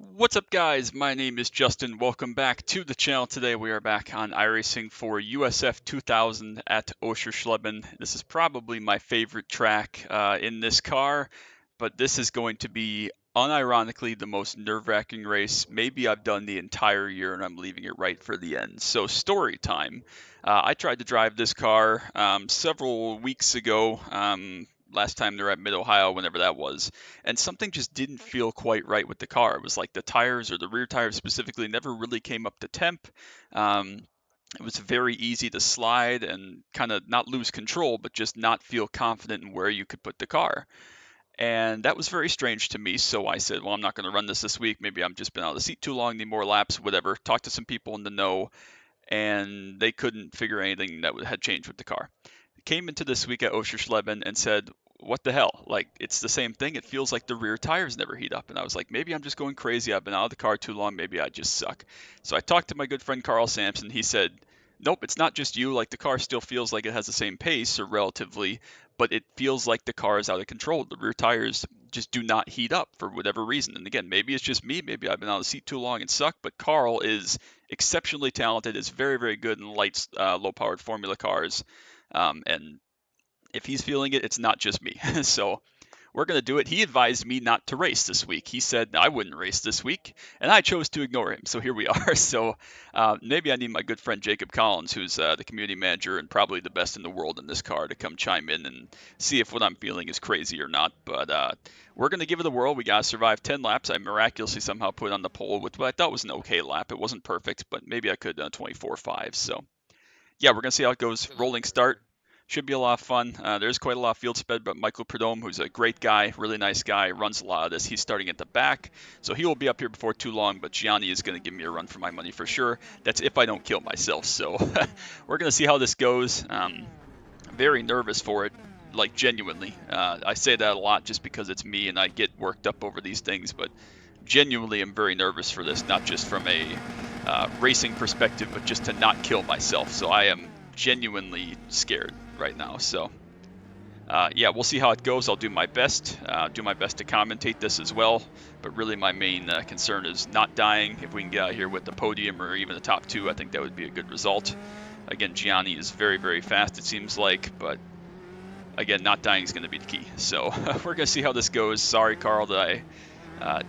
What's up, guys? My name is Justin. Welcome back to the channel. Today we are back on iRacing for USF 2000 at Oschersleben. This is probably my favorite track in this car, but this is going to be unironically the most nerve-wracking race maybe I've done the entire year, and I'm leaving it right for the end. So story time. I tried to drive this car several weeks ago. Last time they were at Mid-Ohio, whenever that was, and something just didn't feel quite right with the car. It was like the tires, or the rear tires specifically, never really came up to temp. Um, it was very easy to slide and kind of not lose control, but just not feel confident in where you could put the car. And that was very strange to me. So I said, well, I'm not going to run this week. Maybe I'm just been out of the seat too long, need more laps, whatever. Talked to some people in the know, and they couldn't figure anything that had changed with the car. Came into this week at Oschersleben and said, what the hell? Like, it's the same thing. It feels like the rear tires never heat up. And I was like, maybe I'm just going crazy. I've been out of the car too long. Maybe I just suck. So I talked to my good friend Carl Sampson. He said, nope, it's not just you. Like, the car still feels like it has the same pace, or relatively, but it feels like the car is out of control. The rear tires just do not heat up for whatever reason. And again, maybe it's just me. Maybe I've been out of the seat too long and suck. But Carl is exceptionally talented. Is very, very good in light, low-powered formula cars. And if he's feeling it, it's not just me. So we're going to do it. He advised me not to race this week. He said I wouldn't race this week, and I chose to ignore him. So here we are. So maybe I need my good friend Jacob Collins, who's the community manager and probably the best in the world in this car, to come chime in and see if what I'm feeling is crazy or not. But we're going to give it a whirl. We got to survive 10 laps. I miraculously somehow put on the pole with what I thought was an okay lap. It wasn't perfect, but maybe I could have done 24.5. So yeah, we're going to see how it goes. Rolling start. Should be a lot of fun. There's quite a lot of field sped, but Michael Prudhomme, who's a great guy, really nice guy, runs a lot of this. He's starting at the back, so he will be up here before too long, but Gianni is going to give me a run for my money for sure. That's if I don't kill myself, so we're going to see how this goes. Very nervous for it, like genuinely. I say that a lot just because it's me and I get worked up over these things, but genuinely I'm very nervous for this, not just from a racing perspective, but just to not kill myself. So I am genuinely scared right now. So yeah, we'll see how it goes. I'll do my best. Do my best to commentate this as well. But really, my main concern is not dying. If we can get out here with the podium or even the top two, I think that would be a good result. Again, Gianni is very, very fast, it seems like, but again, not dying is going to be the key. So we're going to see how this goes. Sorry, Carl, that I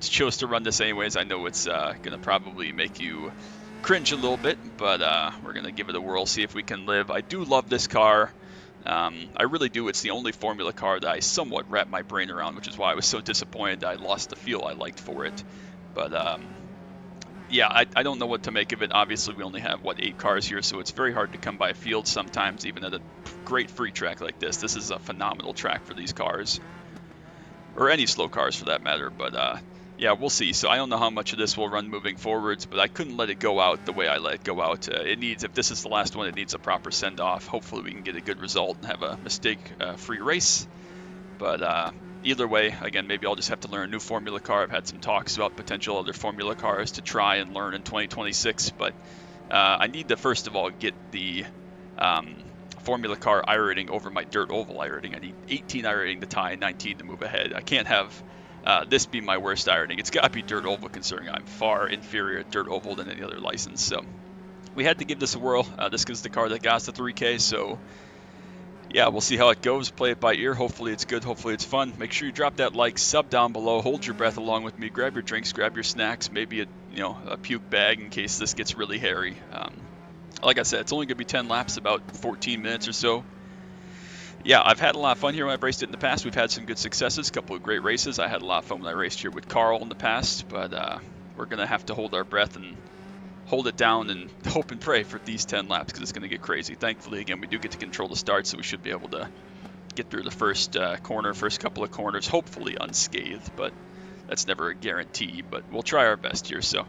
chose to run this anyways. I know it's going to probably make you cringe a little bit, but we're going to give it a whirl, see if we can live. I do love this car. I really do. It's the only formula car that I somewhat wrap my brain around, which is why I was so disappointed that I lost the feel I liked for it. But yeah, I don't know what to make of it. Obviously, we only have, what, 8 cars here, so it's very hard to come by a field sometimes, even at a great free track like this. This is a phenomenal track for these cars, or any slow cars for that matter, but yeah, we'll see. So I don't know how much of this will run moving forwards, but I couldn't let it go out the way I let it go out. It needs, if this is the last one, it needs a proper send-off. Hopefully we can get a good result and have a mistake-free race. But either way, again, maybe I'll just have to learn a new formula car. I've had some talks about potential other formula cars to try and learn in 2026, but I need to, first of all, get the formula car iRating over my dirt oval iRating. I need 18 iRating to tie and 19 to move ahead. I can't have this be my worst iRating. It's got to be dirt oval, considering I'm far inferior at dirt oval than any other license. So we had to give this a whirl. This is the car that got us to 3K, so yeah, we'll see how it goes. Play it by ear. Hopefully it's good. Hopefully it's fun. Make sure you drop that like, sub down below, hold your breath along with me, grab your drinks, grab your snacks, maybe a puke bag in case this gets really hairy. Like I said, it's only going to be 10 laps, about 14 minutes or so. Yeah, I've had a lot of fun here when I've raced it in the past. We've had some good successes, a couple of great races. I had a lot of fun when I raced here with Carl in the past, but we're going to have to hold our breath and hold it down and hope and pray for these 10 laps, because it's going to get crazy. Thankfully, again, we do get to control the start, so we should be able to get through the first couple of corners, hopefully unscathed, but that's never a guarantee, but we'll try our best here. So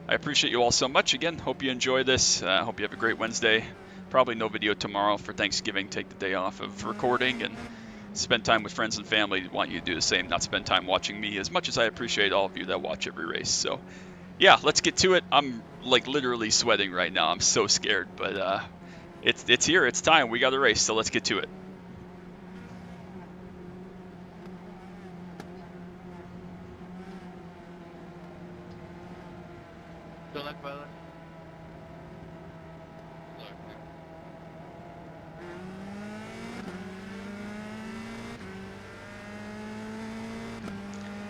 I appreciate you all so much. Again, hope you enjoy this. Hope you have a great Wednesday. Probably no video tomorrow for Thanksgiving. Take the day off of recording and spend time with friends and family. Want you to do the same, not spend time watching me, as much as I appreciate all of you that watch every race. So yeah, let's get to it. I'm like literally sweating right now. I'm so scared, but it's here. It's time. We got a race, so let's get to it. Good luck, brother.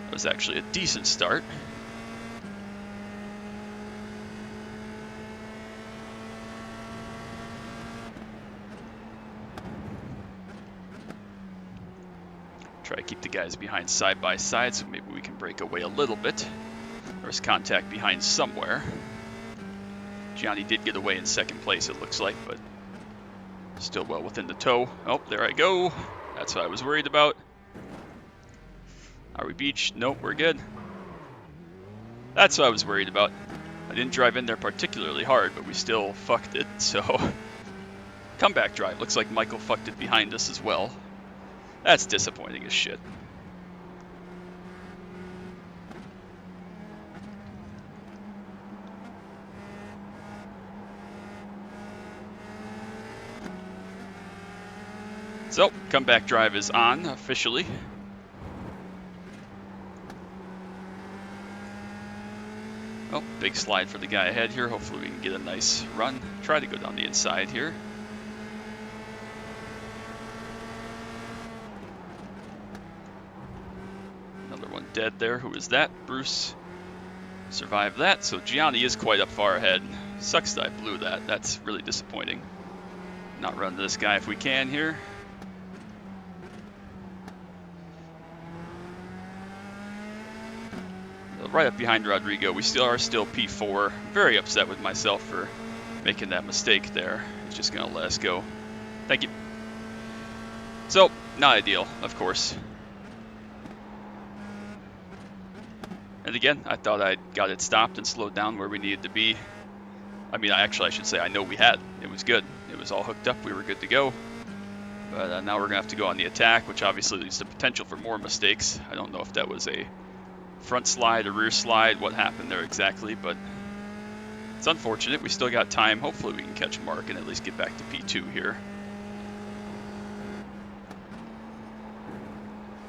That was actually a decent start. Try to keep the guys behind side by side so maybe we can break away a little bit. There's contact behind somewhere. Gianni did get away in second place, it looks like, but still well within the tow. Oh, there I go. That's what I was worried about. Are we beached? Nope, we're good. That's what I was worried about. I didn't drive in there particularly hard, but we still fucked it, so... Comeback drive. Looks like Michael fucked it behind us as well. That's disappointing as shit. So, comeback drive is on officially. Oh, big slide for the guy ahead here. Hopefully we can get a nice run. Try to go down the inside here. Another one dead there. Who is that? Bruce survived that. So Gianni is quite up far ahead. Sucks that I blew that. That's really disappointing. Not run to this guy if we can here. Right up behind Rodrigo. We are still P4. Very upset with myself for making that mistake there. He's just going to let us go. Thank you. So, not ideal, of course. And again, I thought I got it stopped and slowed down where we needed to be. I mean, I should say I know we had. It was good. It was all hooked up. We were good to go. But now we're going to have to go on the attack, which obviously leads to potential for more mistakes. I don't know if that was a front slide, a rear slide, what happened there exactly, but it's unfortunate. We still got time. Hopefully we can catch Mark and at least get back to P2 here.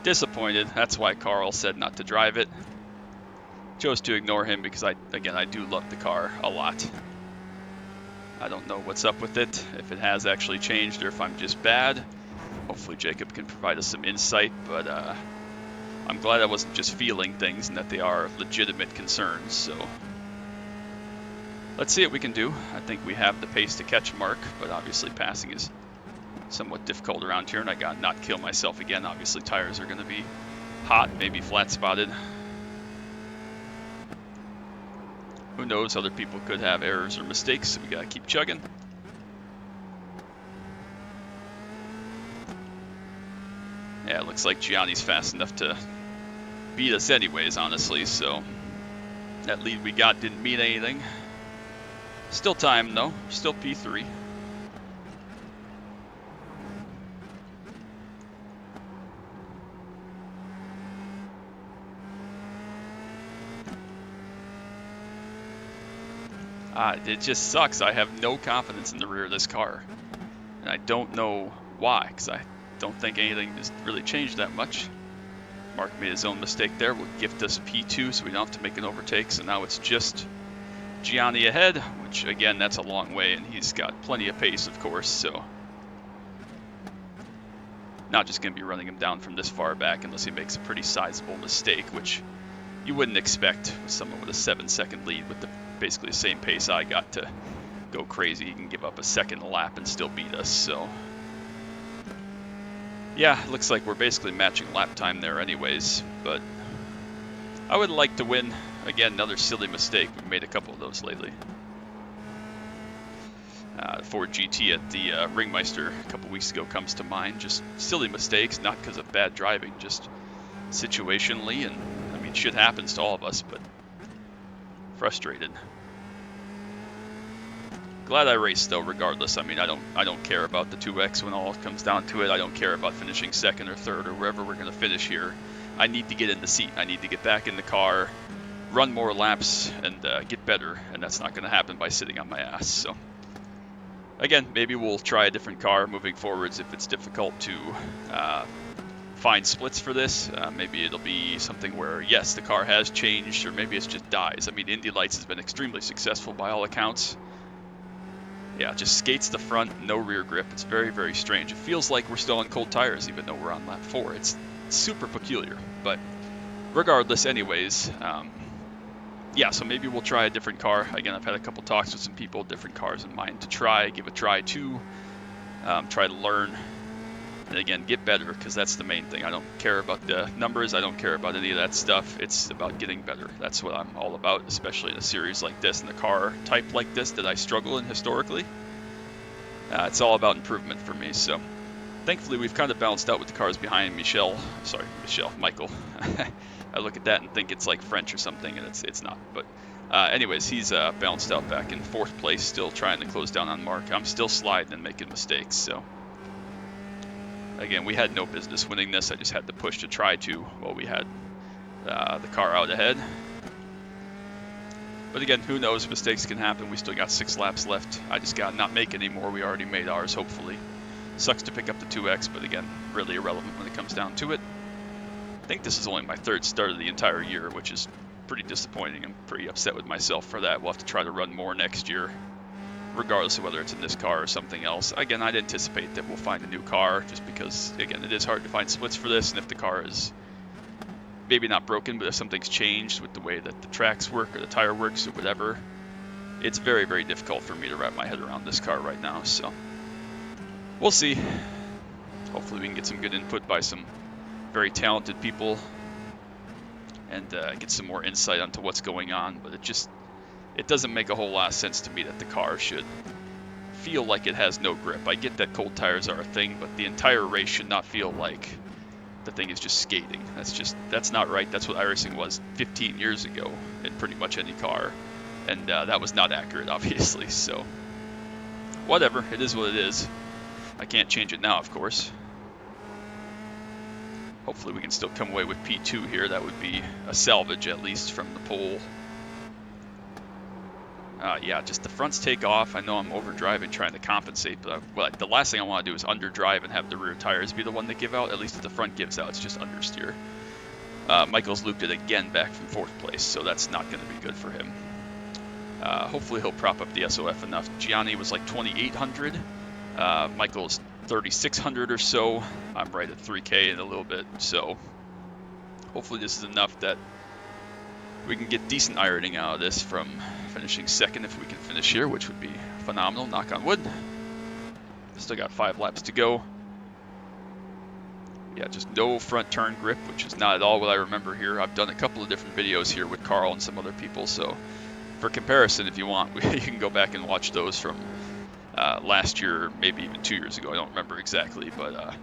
Disappointed. That's why Carl said not to drive it. Chose to ignore him because I do love the car a lot. I don't know what's up with it, if it has actually changed or if I'm just bad. Hopefully Jacob can provide us some insight, but I'm glad I wasn't just feeling things and that they are legitimate concerns, so let's see what we can do. I think we have the pace to catch Mark, but obviously passing is somewhat difficult around here, and I got not kill myself again. Obviously tires are going to be hot, maybe flat spotted. Who knows, other people could have errors or mistakes, so we got to keep chugging. Yeah, it looks like Gianni's fast enough to beat us anyways, honestly, so that lead we got didn't mean anything. Still time, though. Still P3. It just sucks. I have no confidence in the rear of this car, and I don't know why, because I don't think anything has really changed that much. Mark made his own mistake there. Will gift us P2 so we don't have to make an overtake. So now it's just Gianni ahead, which again, that's a long way, and he's got plenty of pace, of course, so not just going to be running him down from this far back unless he makes a pretty sizable mistake, which you wouldn't expect with someone with a 7-second lead with basically the same pace I got to go crazy. He can give up a second lap and still beat us, so yeah, looks like we're basically matching lap time there anyways, but I would like to win. Again, another silly mistake. We've made a couple of those lately. Ford GT at the Ringmeister a couple weeks ago comes to mind. Just silly mistakes, not because of bad driving, just situationally, and I mean, shit happens to all of us, but frustrated. Glad I raced though, regardless. I mean, I don't care about the 2X when all comes down to it. I don't care about finishing second or third or wherever we're going to finish here. I need to get in the seat. I need to get back in the car, run more laps, and get better. And that's not going to happen by sitting on my ass. So again, maybe we'll try a different car moving forwards if it's difficult to find splits for this. Maybe it'll be something where, yes, the car has changed, or maybe it's just dies. I mean, Indy Lights has been extremely successful by all accounts. Yeah, just skates the front, no rear grip. It's very, very strange. It feels like we're still on cold tires even though we're on lap 4. It's super peculiar, but regardless anyways, yeah, so maybe we'll try a different car. Again, I've had a couple talks with some people, different cars in mind to try, give a try to, try to learn, and again, get better, because that's the main thing. I don't care about the numbers, I don't care about any of that stuff. It's about getting better. That's what I'm all about, especially in a series like this, in a car type like this that I struggle in historically. It's all about improvement for me, so thankfully we've kind of balanced out with the cars behind Michael. I look at that and think it's like French or something, and it's not. But anyways, he's balanced out back in 4th place, still trying to close down on Mark. I'm still sliding and making mistakes, so again, we had no business winning this. I just had to push to try to while we had the car out ahead. But again, who knows? Mistakes can happen. We still got 6 laps left. I just got to not make any more. We already made ours, hopefully. Sucks to pick up the 2X, but again, really irrelevant when it comes down to it. I think this is only my 3rd start of the entire year, which is pretty disappointing. I'm pretty upset with myself for that. We'll have to try to run more next year, regardless of whether it's in this car or something else. Again, I'd anticipate that we'll find a new car, just because, again, it is hard to find splits for this, and if the car is maybe not broken, but if something's changed with the way that the tracks work or the tire works or whatever, it's very, very difficult for me to wrap my head around this car right now, so we'll see. Hopefully we can get some good input by some very talented people and get some more insight onto what's going on, but it doesn't make a whole lot of sense to me that the car should feel like it has no grip. I get that cold tires are a thing, but the entire race should not feel like the thing is just skating. That's not right. That's what iRacing was 15 years ago in pretty much any car, and that was not accurate, obviously, so whatever, it is what it is. I can't change it now, of course. Hopefully we can still come away with P2 here. That would be a salvage, at least, from the pole. Yeah, just the fronts take off. I know I'm overdriving, trying to compensate, but the last thing I want to do is underdrive and have the rear tires be the one that give out. At least if the front gives out, it's just understeer. Michael's looped it again back from 4th place, so that's not going to be good for him. Hopefully he'll prop up the SOF enough. Gianni was like 2,800. Michael's 3,600 or so. I'm right at 3K in a little bit, so hopefully this is enough that we can get decent ironing out of this from finishing 2nd if we can finish here, which would be phenomenal, knock on wood. Still got 5 laps to go. Yeah, just no front turn grip, which is not at all what I remember here. I've done a couple of different videos here with Carl and some other people, so for comparison, if you want, you can go back and watch those from last year, maybe even 2 years ago. I don't remember exactly, but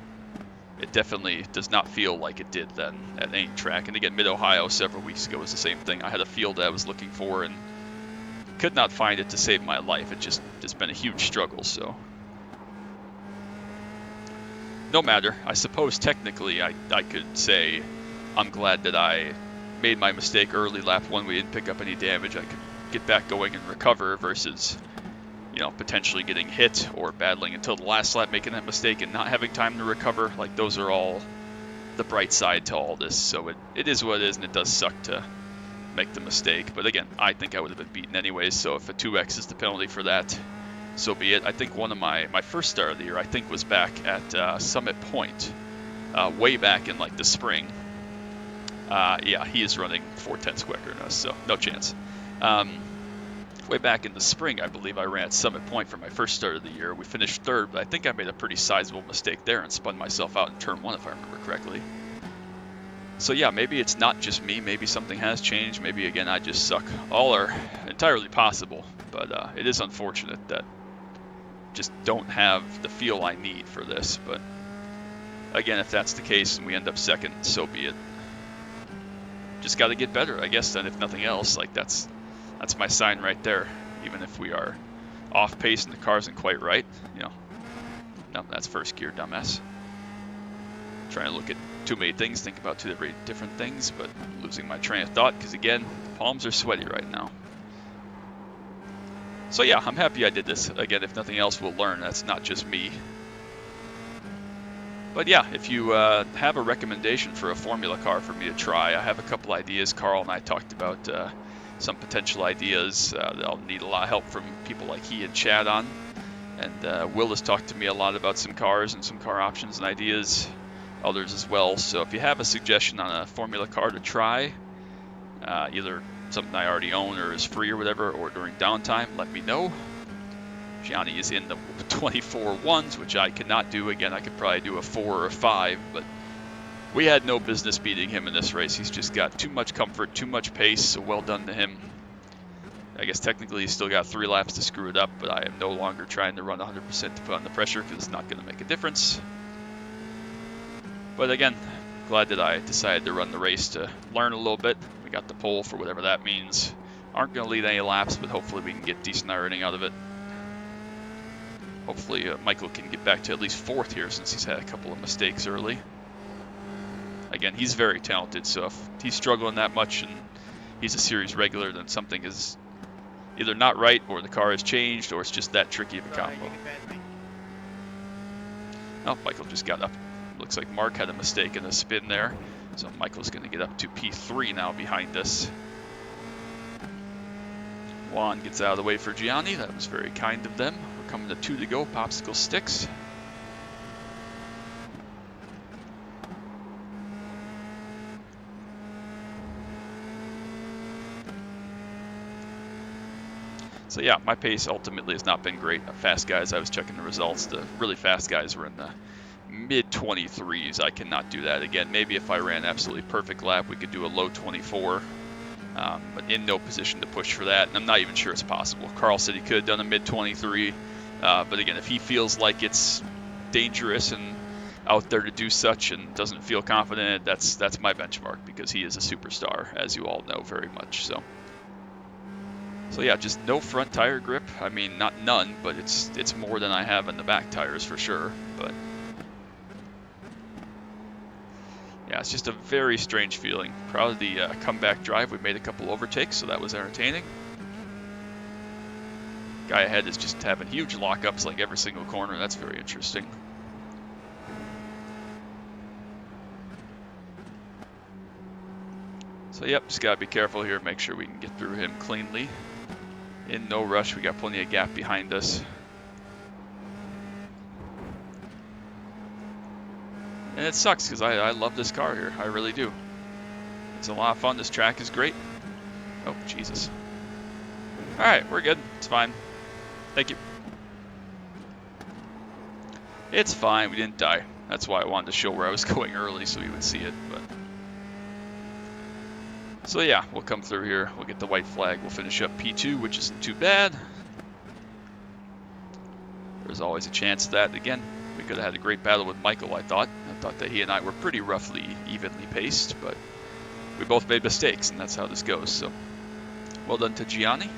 it definitely does not feel like it did then at any track. And again, Mid-Ohio several weeks ago was the same thing. I had a field that I was looking for and could not find it to save my life. It's been a huge struggle, so no matter. I suppose technically I could say I'm glad that I made my mistake early. Lap 1 we didn't pick up any damage. I could get back going and recover versus, you know, potentially getting hit or battling until the last lap, making that mistake and not having time to recover. Like, those are all the bright side to all this. So it is what it is, and it does suck to make the mistake. But again, I think I would have been beaten anyways, so if a 2X is the penalty for that, so be it. I think one of my first start of the year, I think, was back at Summit Point, way back in like the spring. Yeah, he is running 4/10 quicker than us, so no chance. Way back in the spring, I believe I ran at Summit Point for my first start of the year. We finished 3rd, but I think I made a pretty sizable mistake there and spun myself out in turn 1, if I remember correctly. So yeah, maybe it's not just me. Maybe something has changed. Maybe, again, I just suck. All are entirely possible, but it is unfortunate that just don't have the feel I need for this. But again, if that's the case and we end up 2nd, so be it. Just got to get better, I guess, then, if nothing else. Like, that's my sign right there. Even if we are off pace and the car isn't quite right, you know. No, that's first gear, dumbass. Trying to look at too many things, think about two very different things, but losing my train of thought because, again, palms are sweaty right now. So yeah, I'm happy I did this. Again, if nothing else, we'll learn. That's not just me But yeah, if you have a recommendation for a formula car for me to try, I have a couple ideas. Carl and I talked about some potential ideas that I'll need a lot of help from people like he and Chad on. And Will has talked to me a lot about some cars and some car options and ideas, others as well. So if you have a suggestion on a formula car to try, either something I already own or is free or whatever, or during downtime, let me know. Gianni is in the 24 ones, which I cannot do. Again, I could probably do a 4 or a 5, but we had no business beating him in this race. He's just got too much comfort, too much pace, so well done to him. I guess technically he's still got 3 laps to screw it up, but I am no longer trying to run 100% to put on the pressure because it's not going to make a difference. But again, glad that I decided to run the race to learn a little bit. We got the pole for whatever that means. Aren't going to lead any laps, but hopefully we can get decent ironing out of it. Hopefully Michael can get back to at least 4th here since he's had a couple of mistakes early. Again, he's very talented, so if he's struggling that much and he's a series regular, then something is either not right, or the car has changed, or it's just that tricky of a combo. Oh, Michael just got up. Looks like Mark had a mistake in a spin there, so Michael's going to get up to P3 now behind us. Juan gets out of the way for Gianni. That was very kind of them. We're coming to 2 to go, popsicle sticks. So yeah, my pace ultimately has not been great. Fast guys, I was checking the results. The really fast guys were in the mid 23s. I cannot do that again. Maybe if I ran absolutely perfect lap, we could do a low 24. But in no position to push for that, and I'm not even sure it's possible. Carl said he could have done a mid 23, but again, if he feels like it's dangerous and out there to do such and doesn't feel confident, that's my benchmark, because he is a superstar, as you all know very much. So yeah, just no front tire grip. I mean, not none, but it's more than I have in the back tires for sure. But yeah, it's just a very strange feeling. Proud of the comeback drive. We made a couple overtakes, so that was entertaining. Guy ahead is just having huge lockups like every single corner. That's very interesting. So yep, just gotta be careful here. Make sure we can get through him cleanly. In no rush, we got plenty of gap behind us. And it sucks because I love this car here. I really do. It's a lot of fun. This track is great. Oh, Jesus. Alright, we're good. It's fine. Thank you. It's fine. We didn't die. That's why I wanted to show where I was going early so you would see it. But so yeah, we'll come through here. We'll get the white flag. We'll finish up P2, which isn't too bad. There's always a chance that, again, we could have had a great battle with Michael, I thought. I thought that he and I were pretty roughly evenly paced, but we both made mistakes, and that's how this goes. So well done to Gianni.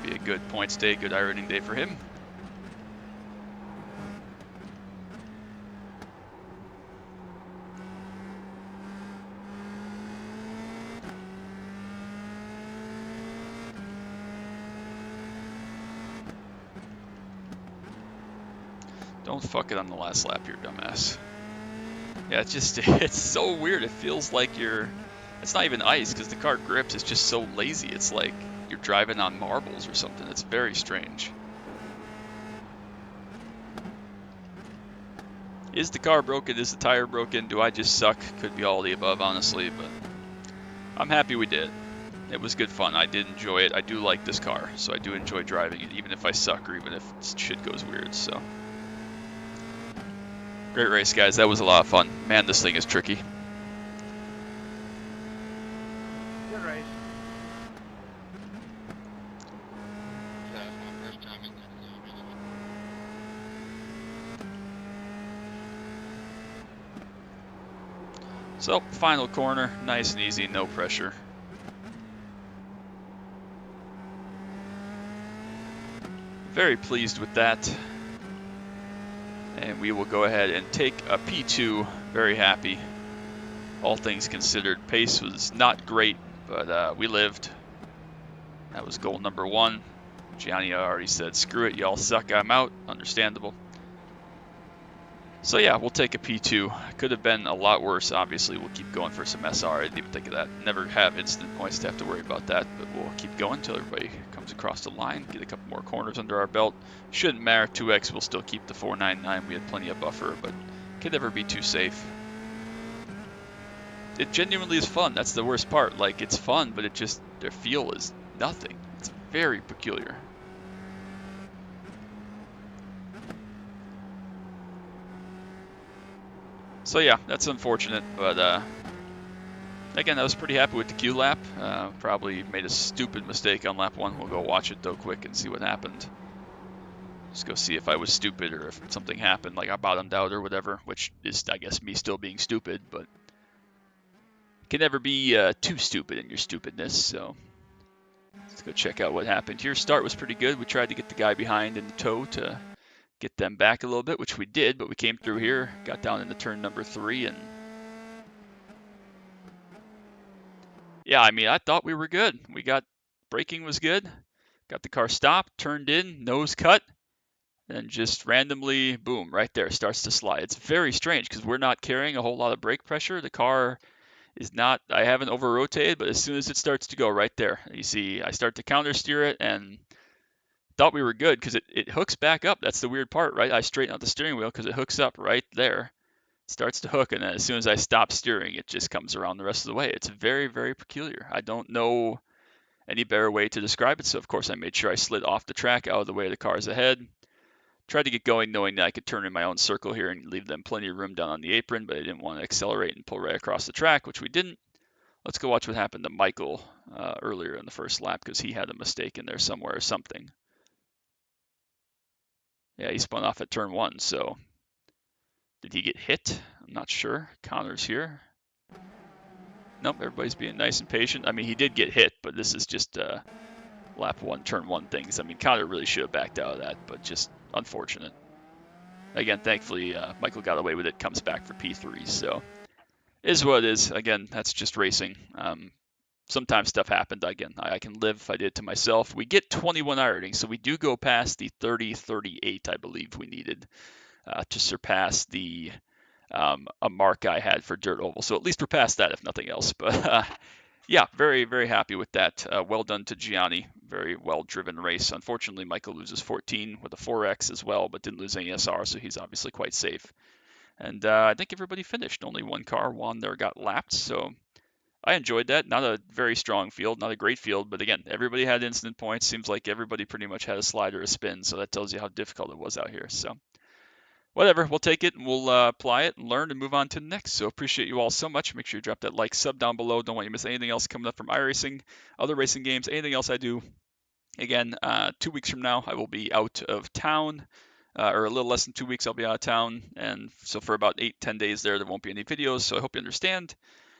Gonna be a good points day, good ironing day for him. Don't fuck it on the last lap, you dumbass. Yeah, it's so weird. It feels like it's not even ice because the car grips. It's just so lazy. It's like you're driving on marbles or something. It's very strange. Is the car broken? Is the tire broken? Do I just suck? Could be all the above, honestly, but I'm happy we did. It was good fun. I did enjoy it. I do like this car, so I do enjoy driving it, even if I suck or even if shit goes weird, so. Great race, guys. That was a lot of fun. Man, this thing is tricky. Good race. So, final corner. Nice and easy, no pressure. Very pleased with that. And we will go ahead and take a P2. Very happy. All things considered, pace was not great, but we lived. That was goal number 1. Gianni already said, screw it, y'all suck, I'm out. Understandable. So yeah, we'll take a P2. Could have been a lot worse. Obviously, we'll keep going for some SR. I didn't even think of that. Never have instant points to have to worry about that, but we'll keep going until everybody comes across the line. Get a couple more corners under our belt. Shouldn't matter. 2x. We'll still keep the 499. We had plenty of buffer, but can never be too safe. It genuinely is fun. That's the worst part. Like, it's fun, but their feel is nothing. It's very peculiar. So yeah, that's unfortunate, but again, I was pretty happy with the Q lap. Probably made a stupid mistake on lap 1. We'll go watch it though quick and see what happened. Just go see if I was stupid or if something happened, like I bottomed out or whatever, which is, I guess, me still being stupid, but can never be too stupid in your stupidness, so let's go check out what happened here. Start was pretty good. We tried to get the guy behind in the tow to get them back a little bit, which we did, but we came through here, got down into turn number 3, and yeah, I mean, I thought we were good. Braking was good, got the car stopped, turned in, nose cut, and just randomly, boom, right there, starts to slide. It's very strange because we're not carrying a whole lot of brake pressure. The car is not, I haven't over rotated, but as soon as it starts to go right there, you see I start to counter steer it and thought we were good because it hooks back up. That's the weird part, right? I straighten out the steering wheel because it hooks up right there. Starts to hook, and then as soon as I stop steering, it just comes around the rest of the way. It's very, very peculiar. I don't know any better way to describe it. So of course I made sure I slid off the track out of the way of the cars ahead. Tried to get going knowing that I could turn in my own circle here and leave them plenty of room down on the apron, but I didn't want to accelerate and pull right across the track, which we didn't. Let's go watch what happened to Michael earlier in the first lap because he had a mistake in there somewhere or something. Yeah, he spun off at turn 1, so did he get hit? I'm not sure. Connor's here. Nope, everybody's being nice and patient. I mean, he did get hit, but this is just lap 1, turn 1 things. I mean, Connor really should have backed out of that, but just unfortunate. Again, thankfully, Michael got away with it, comes back for P3, so is what it is. Again, that's just racing. Sometimes stuff happened. Again, I can live if I did it to myself. We get 21 iRatings, so we do go past the 30-38, I believe we needed to surpass the a mark I had for Dirt Oval. So at least we're past that, if nothing else. But yeah, very, very happy with that. Well done to Gianni. Very well-driven race. Unfortunately, Michael loses 14 with a 4X as well, but didn't lose any SR, so he's obviously quite safe. And I think everybody finished. Only one car won there, got lapped. So I enjoyed that. Not a very strong field, not a great field, but again, everybody had instant points. Seems like everybody pretty much had a slide or a spin, so that tells you how difficult it was out here. So whatever, we'll take it and we'll apply it and learn and move on to the next. So appreciate you all so much. Make sure you drop that like, sub down below. Don't want you to miss anything else coming up from iRacing, other racing games, anything else I do. Again, 2 weeks from now, I will be out of town, or a little less than 2 weeks, I'll be out of town. And so for about 8-10 days there won't be any videos. So I hope you understand.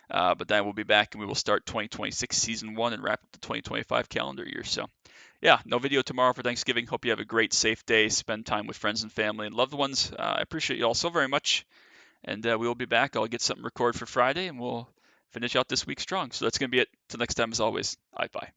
But then we'll be back and we will start 2026 season 1 and wrap up the 2025 calendar year. So yeah, no video tomorrow for Thanksgiving. Hope you have a great, safe day. Spend time with friends and family and loved ones. I appreciate you all so very much. And we will be back. I'll get something recorded for Friday and we'll finish out this week strong. So that's going to be it. Till next time, as always. Bye bye.